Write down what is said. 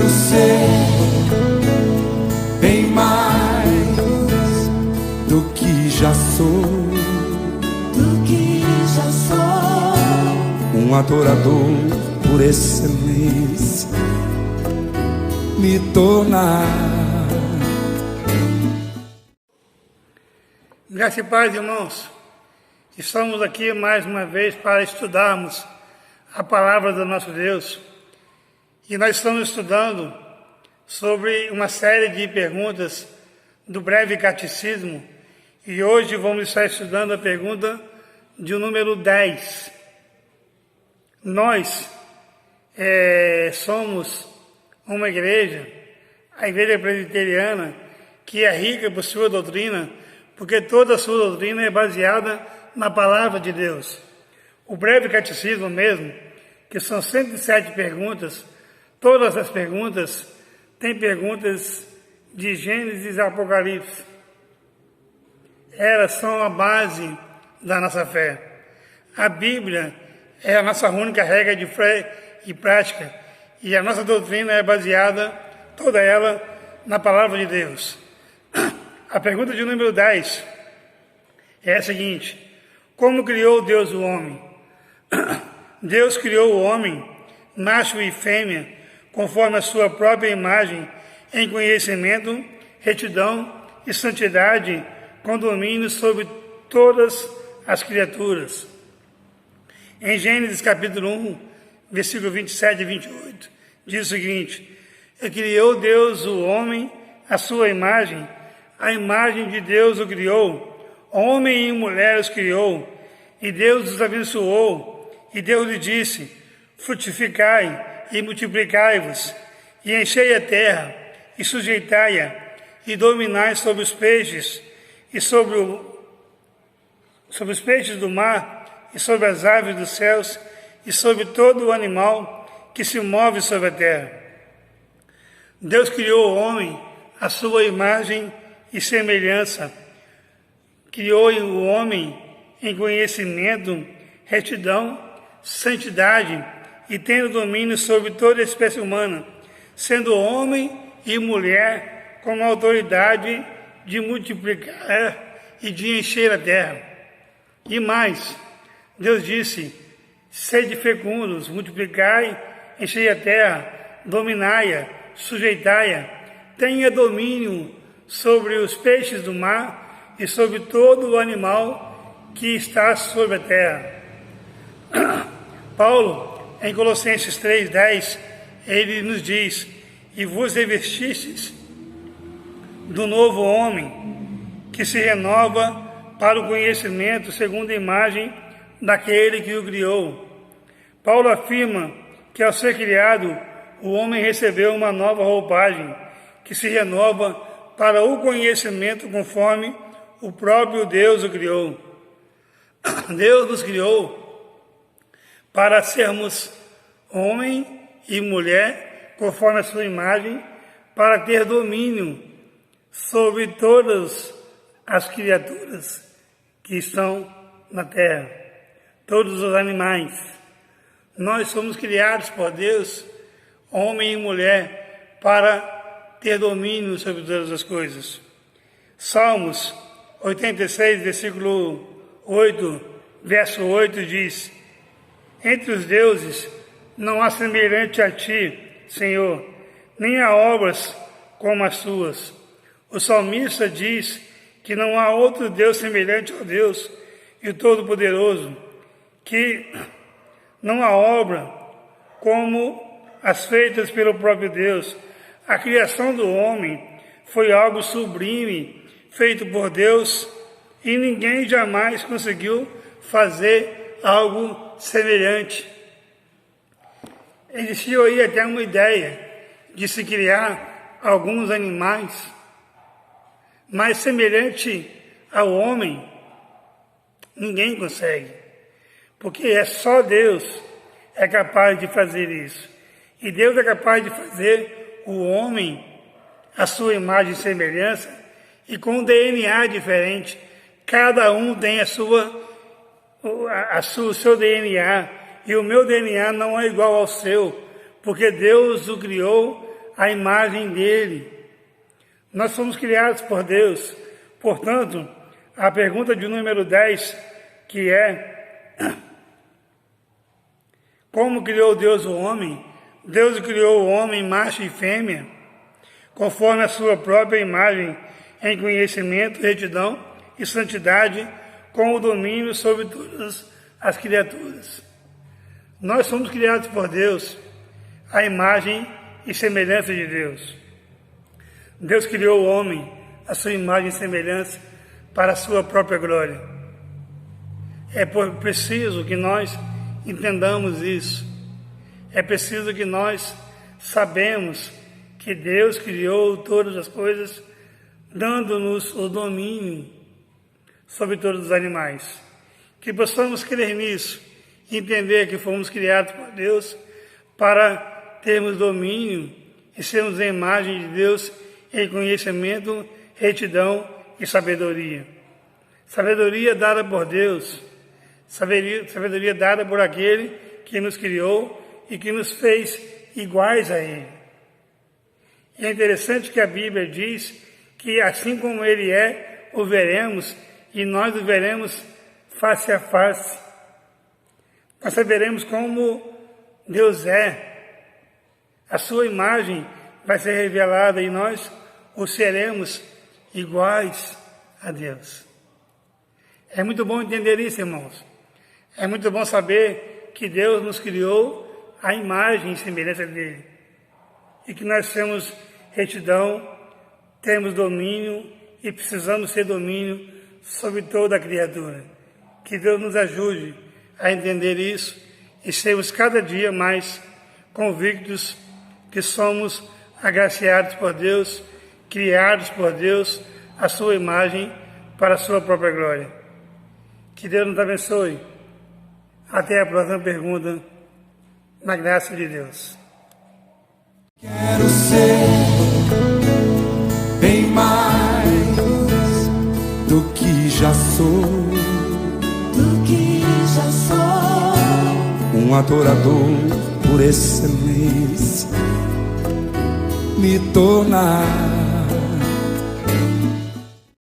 quero ser bem mais do que já sou. Um adorador por excelência me tornar. Graça e paz, irmãos. Estamos aqui mais uma vez para estudarmos a palavra do nosso Deus. E nós estamos estudando sobre uma série de perguntas do breve catecismo. E hoje vamos estar estudando a pergunta de número 10. Nós somos uma igreja, a igreja presbiteriana, que é rica por sua doutrina, porque toda a sua doutrina é baseada na palavra de Deus. O breve catecismo mesmo, que são 107 perguntas, todas as perguntas têm perguntas de Gênesis a Apocalipse. Elas são a base da nossa fé. A Bíblia é a nossa única regra de fé e prática, e a nossa doutrina é baseada, toda ela, na palavra de Deus. A pergunta de número 10 é a seguinte: como criou Deus o homem? Deus criou o homem, macho e fêmea, conforme a sua própria imagem, em conhecimento, retidão e santidade, com domínio sobre todas as criaturas. Em Gênesis capítulo 1, versículo 27 e 28, diz o seguinte: e criou Deus o homem, a sua imagem, a imagem de Deus o criou, homem e mulher os criou, e Deus os abençoou, e Deus lhe disse: frutificai e multiplicai-vos, e enchei a terra, e sujeitai-a, e dominai sobre os peixes, e sobre os peixes do mar, e sobre as aves dos céus, e sobre todo o animal que se move sobre a terra. Deus criou o homem à sua imagem e semelhança. Criou o homem em conhecimento, retidão, santidade, e tendo domínio sobre toda a espécie humana, sendo homem e mulher com a autoridade de multiplicar e de encher a terra. E mais, Deus disse: sede fecundos, multiplicai, enchei a terra, dominai-a, sujeitai-a, tenha domínio sobre os peixes do mar e sobre todo o animal que está sobre a terra. Paulo, em Colossenses 3:10, ele nos diz: e vos revestistes do novo homem, que se renova para o conhecimento segundo a imagem daquele que o criou. Paulo afirma que ao ser criado, o homem recebeu uma nova roupagem, que se renova para o conhecimento conforme o próprio Deus o criou. Deus nos criou para sermos homem e mulher conforme a sua imagem, para ter domínio sobre todas as criaturas que estão na terra. Todos os animais. Nós somos criados por Deus, homem e mulher, para ter domínio sobre todas as coisas. Salmos 86, versículo 8, verso 8 diz: entre os deuses não há semelhante a ti, Senhor, nem há obras como as tuas. O salmista diz que não há outro Deus semelhante ao Deus e o Todo-Poderoso, que não há obra como as feitas pelo próprio Deus. A criação do homem foi algo sublime, feito por Deus, e ninguém jamais conseguiu fazer algo semelhante. Existiu aí até uma ideia de se criar alguns animais, mas semelhante ao homem, ninguém consegue. Porque é só Deus é capaz de fazer isso. E Deus é capaz de fazer o homem à sua imagem e semelhança e com um DNA diferente. Cada um tem o seu DNA. E o meu DNA não é igual ao seu, porque Deus o criou à imagem dele. Nós somos criados por Deus. Portanto, a pergunta de número 10, que é: como criou Deus o homem? Deus criou o homem macho e fêmea, conforme a sua própria imagem, em conhecimento, retidão e santidade, com o domínio sobre todas as criaturas. Nós somos criados por Deus, à imagem e semelhança de Deus. Deus criou o homem, a sua imagem e semelhança, para a sua própria glória. É preciso que nós entendamos isso. É preciso que nós sabemos que Deus criou todas as coisas, dando-nos o domínio sobre todos os animais. Que possamos crer nisso, entender que fomos criados por Deus para termos domínio e sermos a imagem de Deus em conhecimento, retidão e sabedoria. Sabedoria dada por Deus, sabedoria dada por aquele que nos criou e que nos fez iguais a Ele. E é interessante que a Bíblia diz que assim como Ele é, o veremos, e nós o veremos face a face. Nós saberemos como Deus é. A sua imagem vai ser revelada e nós o seremos iguais a Deus. É muito bom entender isso, irmãos. É muito bom saber que Deus nos criou à imagem e semelhança dele. E que nós temos retidão, temos domínio e precisamos ter domínio sobre toda a criatura. Que Deus nos ajude a entender isso e sermos cada dia mais convictos que somos agraciados por Deus, criados por Deus, à sua imagem, para a sua própria glória. Que Deus nos abençoe. Até a próxima pergunta, na graça de Deus. Quero ser bem mais do que já sou, um adorador por excelência, me tornar